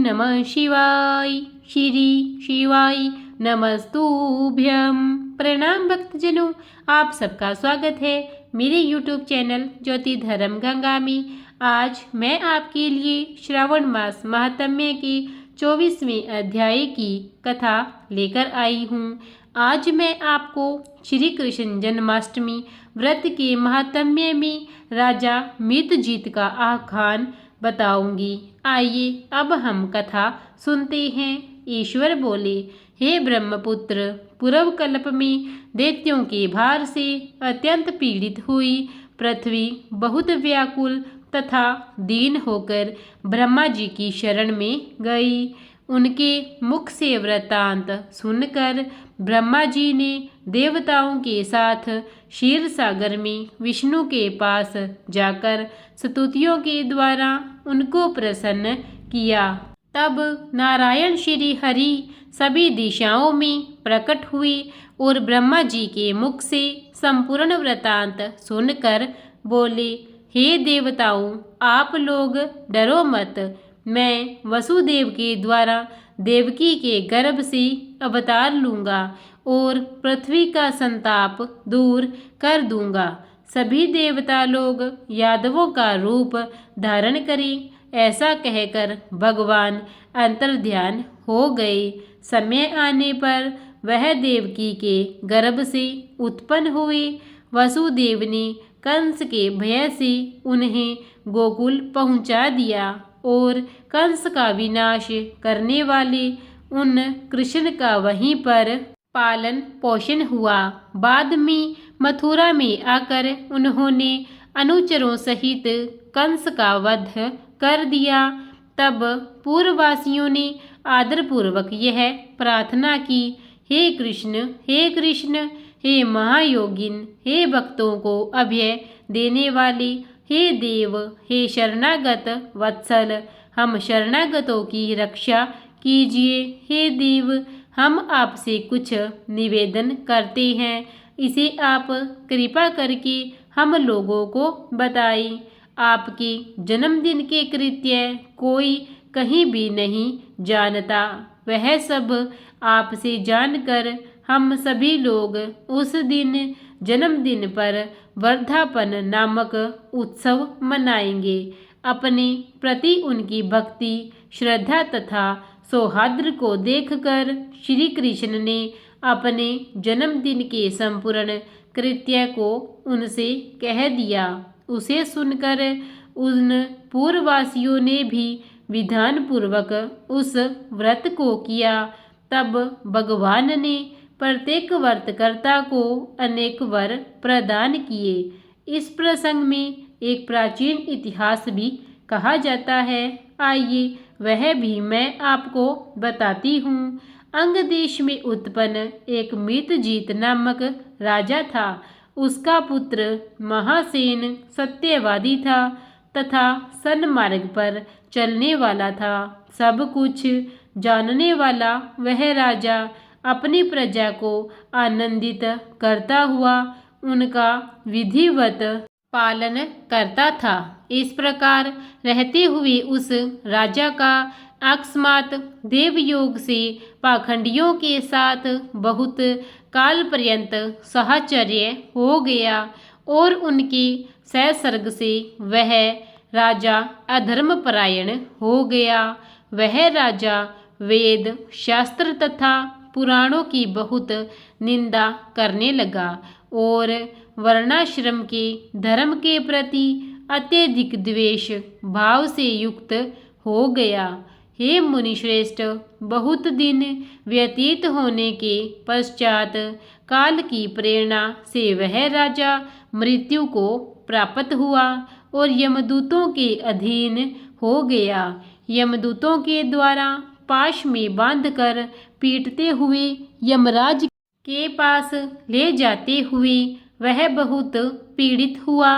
नमः शिवाय। श्री शिवाय नमस्तुभ्यं। प्रणाम भक्तजनों, आप सबका स्वागत है मेरे YouTube चैनल ज्योति धर्म गंगा में। आज मैं आपके लिए श्रावण मास महात्म्य के 24वें अध्याय की कथा लेकर आई हूँ। आज मैं आपको श्री कृष्ण जन्माष्टमी व्रत के महात्म्य में राजा मितजीत का आख्यान बताऊंगी। आइए अब हम कथा सुनते हैं। ईश्वर बोले, हे ब्रह्मपुत्र, पूर्व कल्प में दैत्यों के भार से अत्यंत पीड़ित हुई पृथ्वी बहुत व्याकुल तथा दीन होकर ब्रह्मा जी की शरण में गई। उनके मुख से वृत्तांत सुनकर ब्रह्मा जी ने देवताओं के साथ क्षीर सागर में विष्णु के पास जाकर स्तुतियों के द्वारा उनको प्रसन्न किया। तब नारायण श्री हरि सभी दिशाओं में प्रकट हुए और ब्रह्मा जी के मुख से संपूर्ण वृत्तांत सुनकर बोले, हे देवताओं, आप लोग डरो मत। मैं वसुदेव के द्वारा देवकी के गर्भ से अवतार लूँगा और पृथ्वी का संताप दूर कर दूँगा। सभी देवता लोग यादवों का रूप धारण करें, ऐसा कहकर भगवान अंतर्ध्यान हो गए। समय आने पर वह देवकी के गर्भ से उत्पन्न हुए। वसुदेव ने कंस के भय से उन्हें गोकुल पहुंचा दिया और कंस का विनाश करने वाले उन कृष्ण का वहीं पर पालन पोषण हुआ। बाद में मथुरा में आकर उन्होंने अनुचरों सहित कंस का वध कर दिया। तब पूर्ववासियों ने आदरपूर्वक यह प्रार्थना की, हे कृष्ण, हे कृष्ण, हे महायोगिन, हे भक्तों को अभय देने वाले, हे देव, हे शरणागत वत्सल, हम शरणागतों की रक्षा कीजिए। हे देव, हम आपसे कुछ निवेदन करते हैं, इसे आप कृपा करके हम लोगों को बताएं। आपके जन्मदिन के कृत्य कोई कहीं भी नहीं जानता। वह सब आपसे जानकर हम सभी लोग उस दिन जन्मदिन पर वर्धापन नामक उत्सव मनाएंगे। अपने प्रति उनकी भक्ति, श्रद्धा तथा सौहार्द को देखकर श्री कृष्ण ने अपने जन्मदिन के संपूर्ण कृत्य को उनसे कह दिया। उसे सुनकर उन पूर्ववासियों ने भी विधान पूर्वक उस व्रत को किया। तब भगवान ने प्रत्येक व्रतकर्ता को अनेक वर प्रदान किए। इस प्रसंग में एक प्राचीन इतिहास भी कहा जाता है। आइए वह भी मैं आपको बताती हूँ। अंग देश में उत्पन्न एक मितजीत नामक राजा था। उसका पुत्र महासेन सत्यवादी था तथा सन्मार्ग पर चलने वाला था। सब कुछ जानने वाला वह राजा अपनी प्रजा को आनंदित करता हुआ उनका विधिवत पालन करता था। इस प्रकार रहते हुए उस राजा का अकस्मात देवयोग से पाखंडियों के साथ बहुत काल पर्यंत साहचर्य हो गया और उनके संसर्ग से वह राजा अधर्मपरायण हो गया। वह राजा वेद, शास्त्र तथा पुराणों की बहुत निंदा करने लगा और वर्णाश्रम के धर्म के प्रति अत्यधिक द्वेष भाव से युक्त हो गया। हे मुनिश्रेष्ठ, बहुत दिन व्यतीत होने के पश्चात काल की प्रेरणा से वह राजा मृत्यु को प्राप्त हुआ और यमदूतों के अधीन हो गया। यमदूतों के द्वारा पाश में बांधकर पीटते हुए यमराज के पास ले जाते हुए वह बहुत पीड़ित हुआ।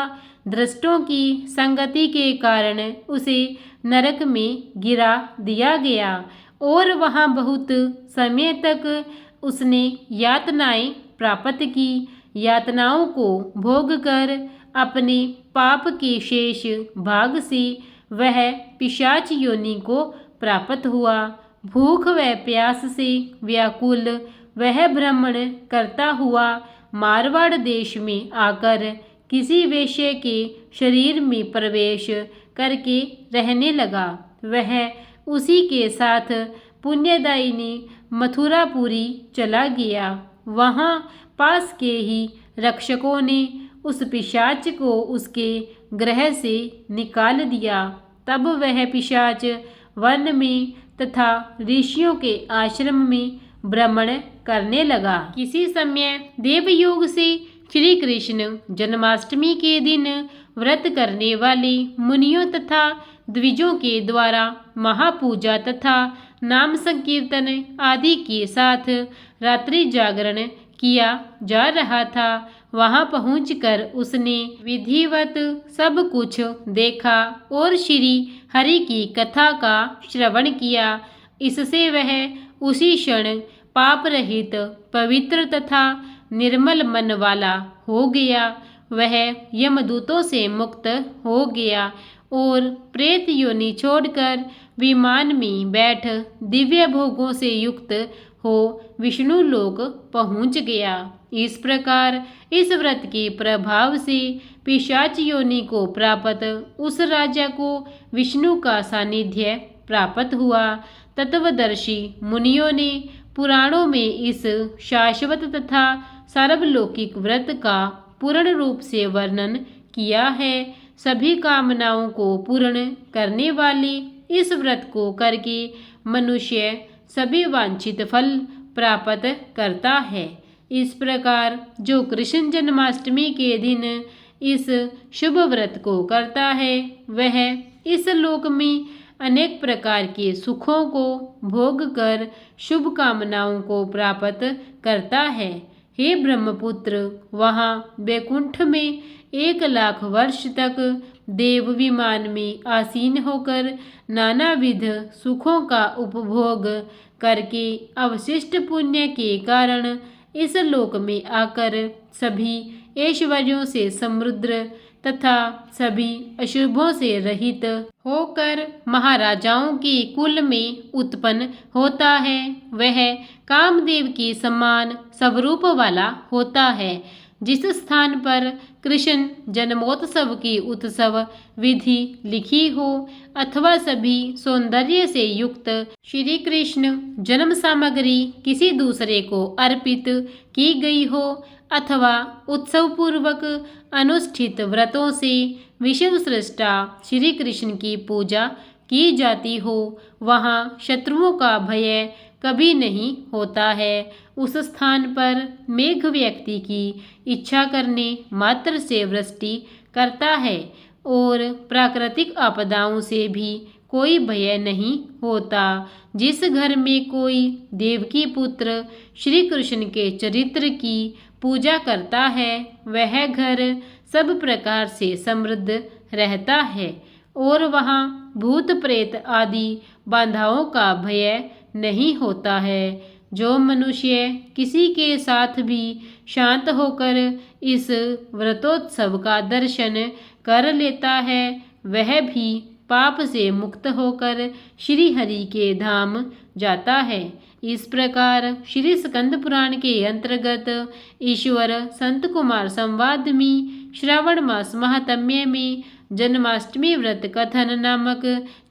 दृष्टों की संगति के कारण उसे नरक में गिरा दिया गया और वहाँ बहुत समय तक उसने यातनाएं प्राप्त की। यातनाओं को भोग कर अपने पाप के शेष भाग से वह पिशाच योनि को प्राप्त हुआ। भूख व प्यास से व्याकुल वह भ्रमण करता हुआ मारवाड़ देश में आकर किसी वेश्या के शरीर में प्रवेश करके रहने लगा। वह उसी के साथ पुण्यदायिनी मथुरापुरी चला गया। वहाँ पास के ही रक्षकों ने उस पिशाच को उसके गृह से निकाल दिया। तब वह पिशाच वन में तथा ऋषियों के आश्रम में भ्रमण करने लगा। किसी समय देवयोग से श्री कृष्ण जन्माष्टमी के दिन व्रत करने वाले मुनियों तथा द्विजों के द्वारा महापूजा तथा नाम संकीर्तन आदि के साथ रात्रि जागरण किया जा रहा था। वहां पहुंचकर उसने विधिवत सब कुछ देखा और श्री हरि की कथा का श्रवण किया। इससे वह उसी क्षण पाप रहित पवित्र तथा निर्मल मन वाला हो गया। वह यमदूतों से मुक्त हो गया और प्रेत योनि छोड़कर विमान में बैठ दिव्य भोगों से युक्त हो विष्णु लोक पहुंच गया। इस प्रकार इस व्रत के प्रभाव से पिशाच योनि को प्राप्त उस राजा को विष्णु का सानिध्य प्राप्त हुआ। तत्वदर्शी मुनियों ने पुराणों में इस शाश्वत तथा सार्वलौकिक व्रत का पूर्ण रूप से वर्णन किया है। सभी कामनाओं को पूर्ण करने वाले इस व्रत को करके मनुष्य सभी वांछित फल प्राप्त करता है। इस प्रकार जो कृष्ण जन्माष्टमी के दिन इस शुभ व्रत को करता है वह इस लोक में अनेक प्रकार के सुखों को भोग कर शुभ कामनाओं को प्राप्त करता है। हे ब्रह्मपुत्र, वहाँ बैकुंठ में 1,00,000 वर्ष तक देव विमान में आसीन होकर नानाविध सुखों का उपभोग करके अवशिष्ट पुण्य के कारण इस लोक में आकर सभी ऐश्वर्यों से समृद्ध तथा सभी अशुभों से रहित होकर महाराजाओं के कुल में उत्पन्न होता है। वह कामदेव के समान स्वरूप वाला होता है। जिस स्थान पर कृष्ण जन्मोत्सव की उत्सव विधि लिखी हो अथवा सभी सौंदर्य से युक्त श्री कृष्ण जन्म सामग्री किसी दूसरे को अर्पित की गई हो अथवा उत्सव पूर्वक अनुष्ठित व्रतों से विश्व सृष्टा श्री कृष्ण की पूजा की जाती हो, वहाँ शत्रुओं का भय कभी नहीं होता है। उस स्थान पर मेघ व्यक्ति की इच्छा करने मात्र से वृष्टि करता है और प्राकृतिक आपदाओं से भी कोई भय नहीं होता। जिस घर में कोई देवकी पुत्र श्री कृष्ण के चरित्र की पूजा करता है वह घर सब प्रकार से समृद्ध रहता है और वहाँ भूत प्रेत आदि बाधाओं का भय नहीं होता है। जो मनुष्य किसी के साथ भी शांत होकर इस व्रतोत्सव का दर्शन कर लेता है वह भी पाप से मुक्त होकर श्री हरि के धाम जाता है। इस प्रकार श्री स्कंद पुराण के अंतर्गत ईश्वर संत कुमार संवाद में श्रावण मास महात्म्य में जन्माष्टमी व्रत कथन नामक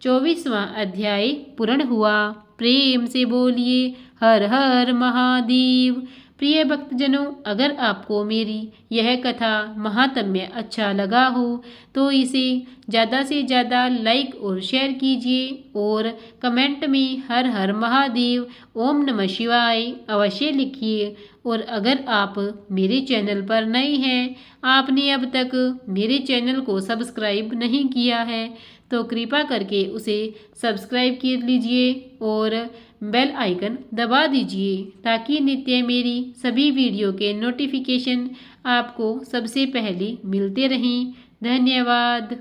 24वां अध्याय पूर्ण हुआ। प्रेम से बोलिए हर हर महादेव। प्रिय भक्तजनों, अगर आपको मेरी यह कथा महात्म्य अच्छा लगा हो तो इसे ज़्यादा से ज़्यादा लाइक और शेयर कीजिए और कमेंट में हर हर महादेव ओम नमः शिवाय अवश्य लिखिए। और अगर आप मेरे चैनल पर नए हैं, आपने अब तक मेरे चैनल को सब्सक्राइब नहीं किया है तो कृपा करके उसे सब्सक्राइब कर लीजिए और बेल आइकन दबा दीजिए ताकि नित्य मेरी सभी वीडियो के नोटिफिकेशन आपको सबसे पहले मिलते रहें। धन्यवाद।